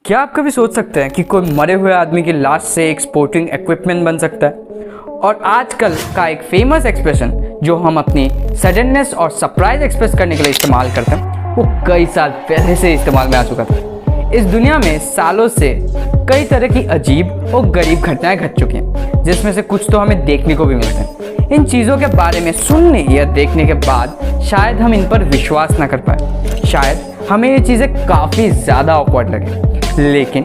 क्या आप कभी सोच सकते हैं कि कोई मरे हुए आदमी की लाश से एक स्पोर्टिंग इक्विपमेंट बन सकता है? और आजकल का एक फेमस एक्सप्रेशन जो हम अपनी सडननेस और सरप्राइज एक्सप्रेस करने के लिए इस्तेमाल करते हैं, वो कई साल पहले से इस्तेमाल में आ चुका था। इस दुनिया में सालों से कई तरह की अजीब और गरीब घटनाएं घट चुकी हैं, जिसमें से कुछ तो हमें देखने को भी मिलते हैं। इन चीज़ों के बारे में सुनने या देखने के बाद शायद हम इन पर विश्वास ना कर पाए, शायद हमें ये चीज़ें काफ़ी ज़्यादा ऑकवर्ड लगे, लेकिन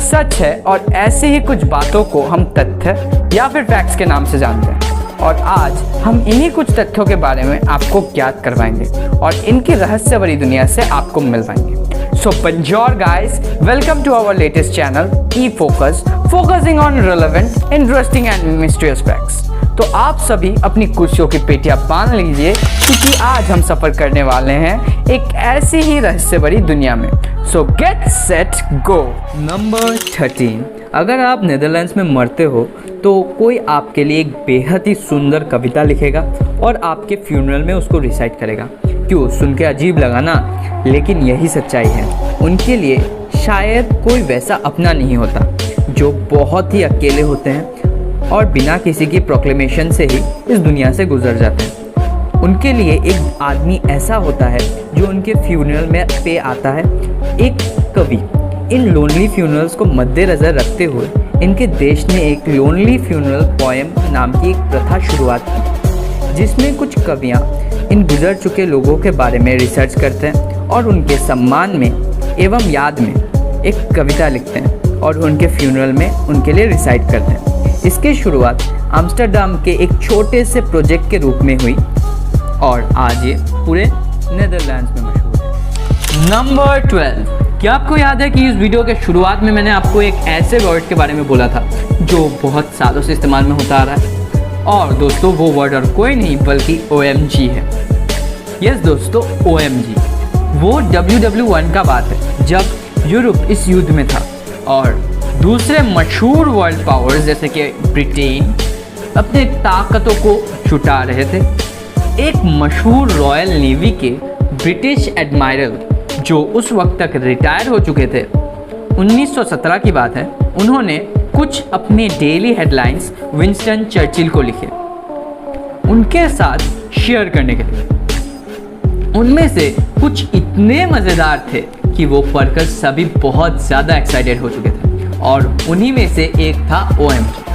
सच है। और ऐसी ही कुछ बातों को हम तथ्य या फिर फैक्ट्स के नाम से जानते हैं। और आज हम इन्हीं कुछ तथ्यों के बारे में आपको ज्ञात करवाएंगे और इनकी रहस्य भरी दुनिया से आपको मिलवाएंगे। So bonjour guys, welcome to our latest channel E-Focus, focusing on relevant, interesting and mysterious facts। तो आप सभी अपनी कुर्सियों की पेटियां बांध लीजिए, क्योंकि आज हम सफर करने वाले हैं एक ऐसी ही रहस्य भरी दुनिया में। So get set go। Number 13। अगर आप नीदरलैंड्स में मरते हो तो कोई आपके लिए एक बेहद ही सुंदर कविता लिखेगा और आपके फ्यूनरल में उसको रिसाइट करेगा। क्यों? सुन के अजीब लगा ना, लेकिन यही सच्चाई है। उनके लिए शायद कोई वैसा अपना नहीं होता, जो बहुत ही अकेले होते हैं और बिना किसी की प्रोक्लेमेशन से ही इस दुनिया से गुजर जाते हैं। उनके लिए एक आदमी ऐसा होता है जो उनके फ्यूनरल में पे आता है, एक कवि। इन लोनली फ्यूनरल्स को मद्देनज़र रखते हुए इनके देश ने एक लोनली फ्यूनरल पोएम नाम की एक प्रथा शुरुआत की, जिसमें कुछ कवियाँ इन गुजर चुके लोगों के बारे में रिसर्च करते हैं और उनके सम्मान में एवं याद में एक कविता लिखते हैं और उनके फ्यूनरल में उनके लिए रिसाइट करते हैं। इसकी शुरुआत आम्स्टरडम के एक छोटे से प्रोजेक्ट के रूप में हुई और आज ये पूरे नीदरलैंड्स में मशहूर है। नंबर 12। क्या आपको याद है कि इस वीडियो के शुरुआत में मैंने आपको एक ऐसे वर्ड के बारे में बोला था जो बहुत सालों से इस्तेमाल में होता आ रहा है? और दोस्तों, वो वर्ड और कोई नहीं बल्कि OMG है। यस दोस्तों, OMG। वो WW1 का बात है, जब यूरोप इस युद्ध में था और दूसरे मशहूर वर्ल्ड पावर्स जैसे कि ब्रिटेन अपने ताकतों को जुटा रहे थे। एक मशहूर रॉयल नेवी के ब्रिटिश एडमायरल, जो उस वक्त तक रिटायर हो चुके थे, 1917 की बात है, उन्होंने कुछ अपने डेली हेडलाइंस विंस्टन चर्चिल को लिखे उनके साथ शेयर करने के लिए। उनमें से कुछ इतने मज़ेदार थे कि वो पढ़कर सभी बहुत ज़्यादा एक्साइटेड हो चुके थे, और उन्हीं में से एक था OMG।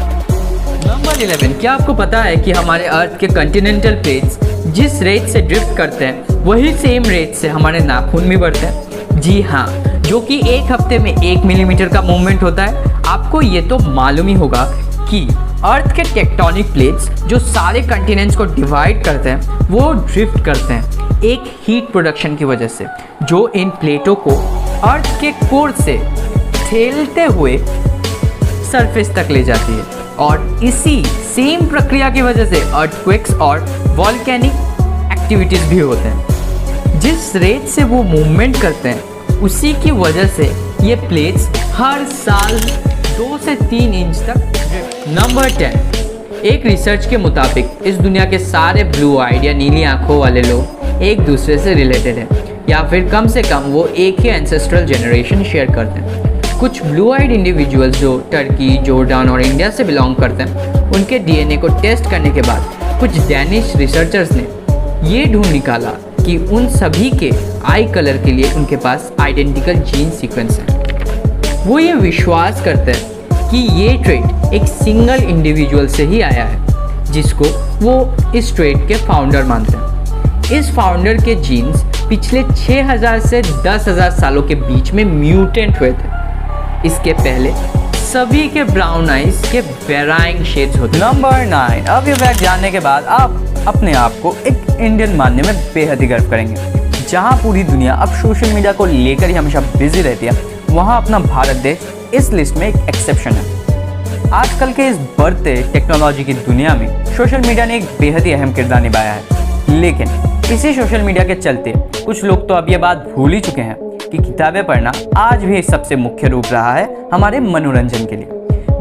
नंबर 11। क्या आपको पता है कि हमारे अर्थ के कॉन्टिनेंटल प्लेट्स जिस रेट से ड्रिफ्ट करते हैं, वही सेम रेट से हमारे नाखून भी बढ़ते हैं? जी हाँ, जो कि एक हफ्ते में 1 मिलीमीटर का मूवमेंट होता है। आपको ये तो मालूम ही होगा कि अर्थ के टेक्टोनिक प्लेट्स जो सारे कंटिनेंट्स को डिवाइड करते हैं, वो ड्रिफ्ट करते हैं एक हीट प्रोडक्शन की वजह से, जो इन प्लेटों को अर्थ के कोर से ठेलते हुए सरफेस तक ले जाती है। और इसी सेम प्रक्रिया की वजह से अर्थक्वेक्स और वॉल्केनिक एक्टिविटीज़ भी होते हैं। जिस रेट से वो मूवमेंट करते हैं, उसी की वजह से ये प्लेट्स हर साल 2 से 3 इंच तक। नंबर 10। एक रिसर्च के मुताबिक इस दुनिया के सारे ब्लू आइड या नीली आंखों वाले लोग एक दूसरे से रिलेटेड हैं, या फिर कम से कम वो एक ही एंसेस्ट्रल जनरेशन शेयर करते हैं। कुछ ब्लू आइड इंडिविजुअल्स जो टर्की, जॉर्डन और इंडिया से बिलोंग करते हैं, उनके DNA को टेस्ट करने के बाद कुछ डैनिश रिसर्चर्स ने ये ढूंढ निकाला कि उन सभी के आई कलर के लिए उनके पास आइडेंटिकल जीन सीक्वेंस है। वो ये विश्वास करते हैं कि ये ट्रेट एक सिंगल इंडिविजुअल से ही आया है, जिसको वो इस ट्रेट के फाउंडर मानते हैं। इस फाउंडर के जीन्स पिछले 6000 से 10,000 सालों के बीच में म्यूटेंट हुए थे। इसके पहले सभी के ब्राउन आइज के वेराइंग शेड्स होते। नंबर 9। अब ये फैक्ट जानने के बाद आप अपने आप को एक इंडियन मानने में बेहद ही गर्व करेंगे। जहाँ पूरी दुनिया अब सोशल मीडिया को लेकर ही हमेशा बिजी रहती है, वहाँ अपना भारत देश इस लिस्ट में एक एक्सेप्शन है। आजकल के इस बढ़ते टेक्नोलॉजी की दुनिया में सोशल मीडिया ने एक बेहद ही अहम किरदार निभाया है, लेकिन इसी सोशल मीडिया के चलते कुछ लोग तो अब ये बात भूल ही चुके हैं कि किताबें पढ़ना आज भी सबसे मुख्य रूप रहा है हमारे मनोरंजन के लिए।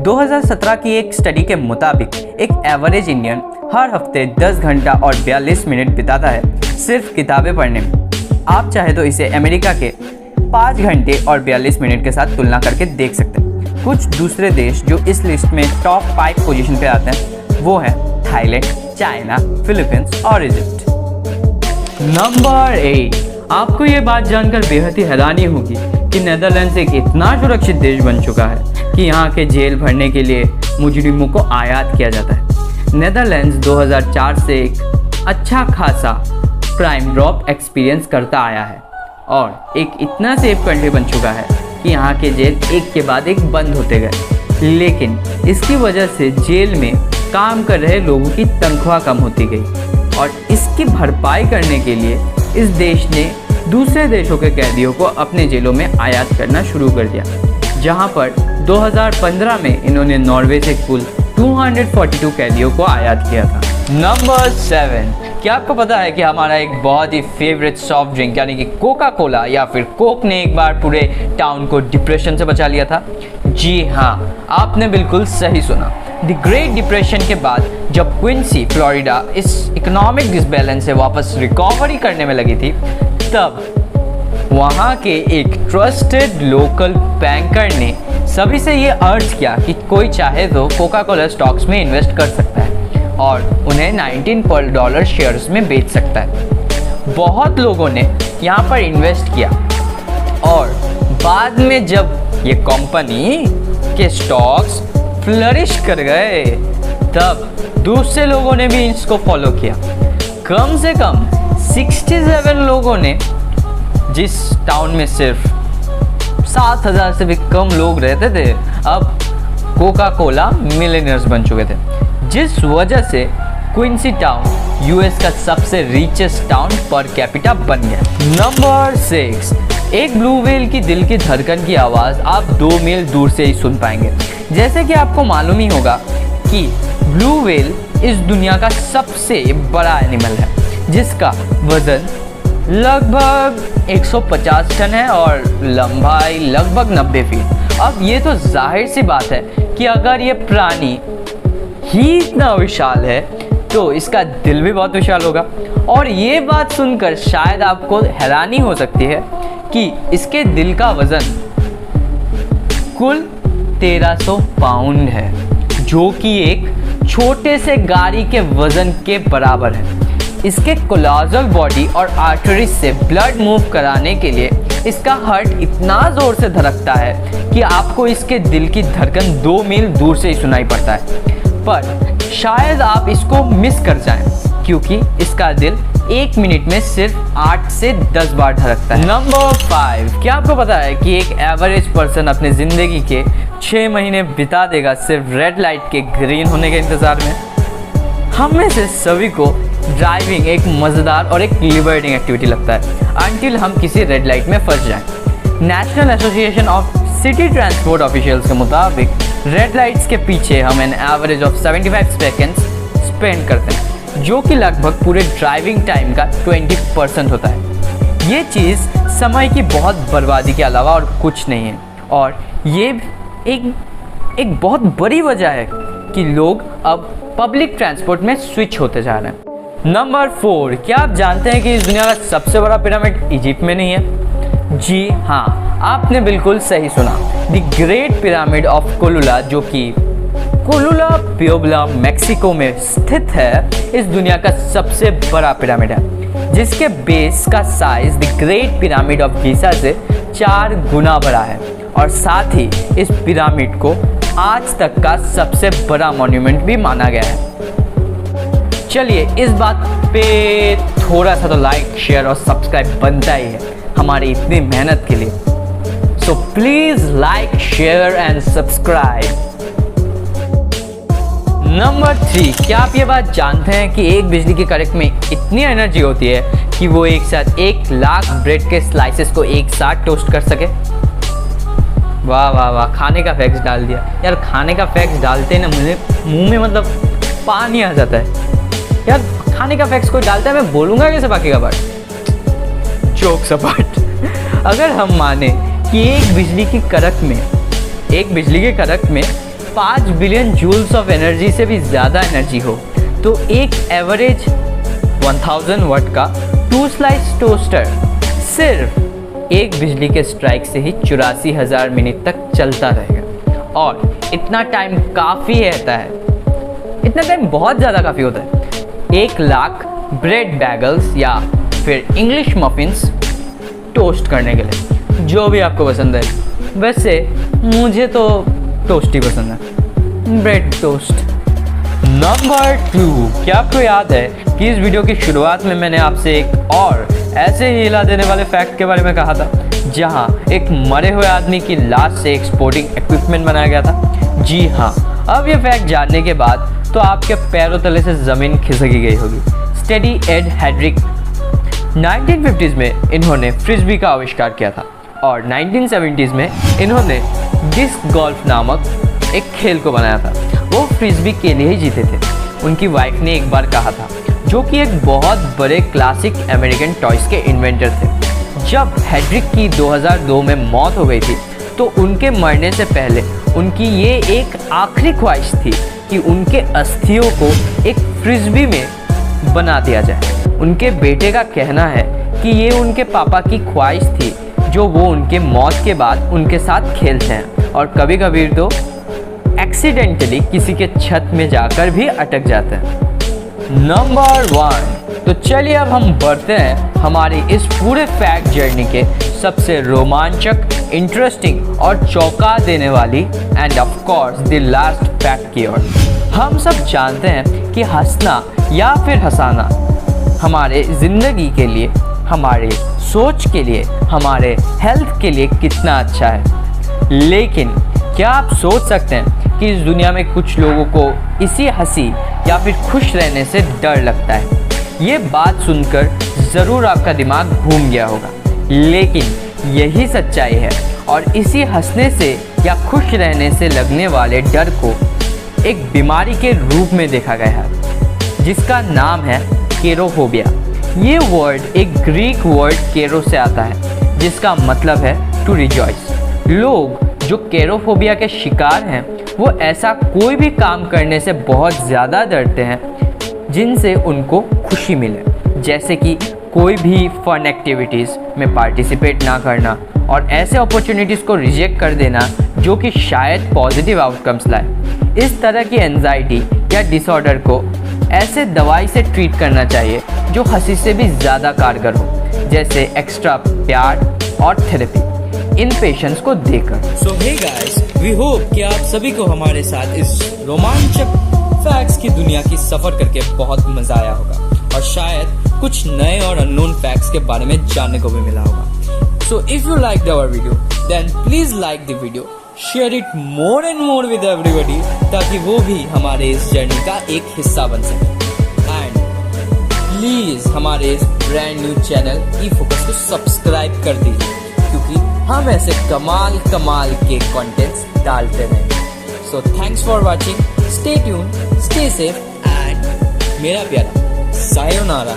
2017 की एक स्टडी के मुताबिक एक एवरेज इंडियन हर हफ्ते 10 घंटा और 42 मिनट बिताता है सिर्फ किताबें पढ़ने में। आप चाहे तो इसे अमेरिका के 5 घंटे और 42 मिनट के साथ तुलना करके देख सकते हैं। कुछ दूसरे देश जो इस लिस्ट में टॉप 5 पोजीशन पे आते हैं वो हैं थाईलैंड, चाइना, फिलीपींस और इजिप्ट। नंबर 8, आपको ये बात जानकर बेहद ही हैरानी होगी कि नेदरलैंड्स एक इतना सुरक्षित देश बन चुका है कि यहाँ के जेल भरने के लिए मुजरिमों को आयात किया जाता है। नेदरलैंड्स 2004 से एक अच्छा खासा क्राइम ड्रॉप एक्सपीरियंस करता आया है और एक इतना सेफ कंट्री बन चुका है कि यहाँ के जेल एक के बाद एक बंद होते गए, लेकिन इसकी वजह से जेल में काम कर रहे लोगों की तनख्वाह कम होती गई और इसकी भरपाई करने के लिए इस देश ने दूसरे देशों के कैदियों को अपने जेलों में आयात करना शुरू कर दिया, जहां पर 2015 में इन्होंने नॉर्वे से कुल 242 कैदियों को आयात किया था। नंबर 7, क्या आपको पता है कि हमारा एक बहुत ही फेवरेट सॉफ्ट ड्रिंक यानी कि कोका कोला या फिर कोक ने एक बार पूरे टाउन को डिप्रेशन से बचा लिया था? जी हाँ, आपने बिल्कुल सही सुना। द ग्रेट डिप्रेशन के बाद जब क्विंसी, फ्लोरिडा इस इकोनॉमिक डिसबैलेंस से वापस रिकवरी करने में लगी थी, तब वहाँ के एक ट्रस्टेड लोकल बैंकर ने सभी से ये अर्ज किया कि कोई चाहे तो कोका कोला स्टॉक्स में इन्वेस्ट कर सकता है और उन्हें $19 शेयर्स में बेच सकता है। बहुत लोगों ने यहाँ पर इन्वेस्ट किया और बाद में जब ये कंपनी के स्टॉक्स फ्लरिश कर गए तब दूसरे लोगों ने भी इसको फॉलो किया। कम से कम 67 लोगों ने, जिस टाउन में सिर्फ 7,000 से भी कम लोग रहते थे, अब कोका कोला मिलियनियर्स बन चुके थे, जिस वजह से क्विंसी टाउन यूएस का सबसे रिचेस्ट टाउन पर कैपिटा बन गया। नंबर 6, एक ब्लू व्हेल की दिल की धड़कन की आवाज़ आप 2 मील दूर से ही सुन पाएंगे। जैसे कि आपको मालूम ही होगा कि ब्लू व्हेल इस दुनिया का सबसे बड़ा एनिमल है, जिसका वजन लगभग 150 टन है और लंबाई लगभग 90 फीट। अब ये तो जाहिर सी बात है कि अगर ये प्राणी ही इतना विशाल है तो इसका दिल भी बहुत विशाल होगा। और ये बात सुनकर शायद आपको हैरानी हो सकती है कि इसके दिल का वजन कुल 1300 पाउंड है, जो कि एक छोटे से गाड़ी के वजन के बराबर है। इसके कोलाजल बॉडी और आर्टरीज से ब्लड मूव कराने के लिए इसका हार्ट इतना ज़ोर से धड़कता है कि आपको इसके दिल की धड़कन 2 मील दूर से ही सुनाई पड़ता है। पर शायद आप इसको मिस कर जाएं क्योंकि इसका दिल 1 मिनट में सिर्फ 8 से 10 बार धड़कता है। नंबर 5, क्या आपको पता है कि एक एवरेज पर्सन अपनी ज़िंदगी के 6 महीने बिता देगा सिर्फ रेड लाइट के ग्रीन होने के इंतज़ार में? हम में से सभी को ड्राइविंग एक मज़ेदार और एक लिबरेटिंग एक्टिविटी लगता है अंटिल हम किसी रेड लाइट में फंस जाएं। National association of city transport officials के मुताबिक रेड लाइट्स के पीछे हम an average of 75 seconds spend करते हैं, जो कि लगभग पूरे ड्राइविंग टाइम का 20% होता है। ये चीज़ समय की बहुत बर्बादी के अलावा और कुछ नहीं है और ये एक बहुत बड़ी वजह है कि लोग अब पब्लिक ट्रांसपोर्ट में स्विच होते जा रहे हैं। नंबर 4, क्या आप जानते हैं कि इस दुनिया का सबसे बड़ा पिरामिड इजिप्ट में नहीं है? जी हाँ, आपने बिल्कुल सही सुना। द ग्रेट पिरामिड ऑफ कोलुला, जो कि कोलुला प्यूबला मैक्सिको में स्थित है, इस दुनिया का सबसे बड़ा पिरामिड है, जिसके बेस का size the great pyramid of Giza से 4 गुना बड़ा है और साथ ही इस पिरामिड को आज तक का सबसे बड़ा मॉन्यूमेंट भी माना गया है। चलिए, इस बात पे थोड़ा सा तो लाइक, शेयर और सब्सक्राइब बनता ही है हमारी इतनी मेहनत के लिए। So please like, share and subscribe. Number 3, क्या आप ये बात जानते हैं कि एक बिजली की करंट में इतनी एनर्जी होती है कि वो एक साथ 1 लाख ब्रेड के स्लाइसेस को एक साथ टोस्ट कर सके? वाह वाह वाह, खाने का फैक्ट्स डाल दिया यार। खाने का फैक्ट्स डालते ना मुझे मुंह में मतलब पानी आ जाता है यार। खाने का फैक्ट्स कोई डालता है, मैं बोलूँगा कैसे बाकी का पार्ट? जोक्स अपार्ट, अगर हम माने कि एक बिजली की करंट में 5 बिलियन जूल्स ऑफ एनर्जी से भी ज़्यादा एनर्जी हो, तो एक एवरेज 1000 वाट का 2 स्लाइस टोस्टर सिर्फ एक बिजली के स्ट्राइक से ही 84,000 मिनट तक चलता रहेगा। और इतना टाइम काफ़ी रहता है, इतना टाइम बहुत ज़्यादा काफ़ी होता है 1 लाख ब्रेड बैगल्स या फिर इंग्लिश मफिन्स टोस्ट करने के लिए, जो भी आपको पसंद है। वैसे मुझे तो टोस्ट ही पसंद है, ब्रेड टोस्ट। नंबर 2, क्या आपको याद है कि इस वीडियो की शुरुआत में मैंने आपसे एक और ऐसे ही हिला देने वाले फैक्ट के बारे में कहा था, जहां एक मरे हुए आदमी की लाश से एक स्पोर्टिंग इक्विपमेंट बनाया गया था। जी हाँ, अब ये फैक्ट जानने के बाद तो आपके पैरों तले से ज़मीन खिसकी गई होगी। स्टेडी एड हेड्रिक 1950s में इन्होंने फ्रिस्बी का आविष्कार किया था और 1970s में इन्होंने डिस्क गोल्फ नामक एक खेल को बनाया था। वो फ्रिस्बी के लिए ही जीते थे। उनकी वाइफ ने एक बार कहा था, जो कि एक बहुत बड़े क्लासिक अमेरिकन टॉयज़ के इन्वेंटर थे। जब हेड्रिक की 2002 में मौत हो गई थी तो उनके मरने से पहले उनकी ये एक आखिरी ख्वाहिश थी कि उनके अस्थियों को एक फ्रिस्बी में बना दिया जाए। उनके बेटे का कहना है कि ये उनके पापा की ख्वाहिश थी, जो वो उनके मौत के बाद उनके साथ खेलते हैं और कभी कभी तो एक्सीडेंटली किसी के छत में जाकर भी अटक जाते हैं। नंबर 1, तो चलिए अब हम बढ़ते हैं हमारी इस पूरे फैक्ट जर्नी के सबसे रोमांचक, इंटरेस्टिंग और चौंका देने वाली end of course the last fact की ओर। हम सब जानते हैं कि हंसना या फिर हंसाना हमारे ज़िंदगी के लिए, हमारे सोच के लिए, हमारे हेल्थ के लिए कितना अच्छा है। लेकिन क्या आप सोच सकते हैं कि इस दुनिया में कुछ लोगों को इसी हंसी या फिर खुश रहने से डर लगता है। ये बात सुनकर ज़रूर आपका दिमाग घूम गया होगा, लेकिन यही सच्चाई है। और इसी हंसने से या खुश रहने से लगने वाले डर को एक बीमारी के रूप में देखा गया है, जिसका नाम है केरोफोबिया। ये वर्ड एक ग्रीक वर्ड केरो से आता है, जिसका मतलब है टू रिजॉइस। लोग जो केरोफोबिया के शिकार हैं वो ऐसा कोई भी काम करने से बहुत ज़्यादा डरते हैं जिनसे उनको खुशी मिले, जैसे कि कोई भी फन एक्टिविटीज़ में पार्टिसिपेट ना करना और ऐसे अपॉर्चुनिटीज़ को रिजेक्ट कर देना जो कि शायद पॉजिटिव आउटकम्स लाए। इस तरह की एंजाइटी या डिसऑर्डर को ऐसे दवाई से ट्रीट करना चाहिए जो हंसी से भी ज़्यादा कारगर हो, जैसे एक्स्ट्रा प्यार और थेरेपी इन पेशेंट्स को देकर। सो हे गाइस, वी होप कि आप सभी को हमारे साथ इस रोमांचक फैक्ट्स की दुनिया की सफर करके बहुत मजा आया होगा और शायद कुछ नए और अननोन फैक्ट्स के बारे में जानने को भी मिला होगा। So if you like our video then please like the video, share it more and more with everybody, ताकि वो भी हमारे इस जर्नी का एक हिस्सा बन सके। एंड प्लीज हमारे इस ब्रांड न्यू चैनल ई फोकस को सब्सक्राइब कर दीजिए, क्योंकि हम ऐसे कमाल के कंटेंट्स डालते रहेंगे। So thanks for watching, stay tune, stay safe and मेरा प्यारा सायोनारा।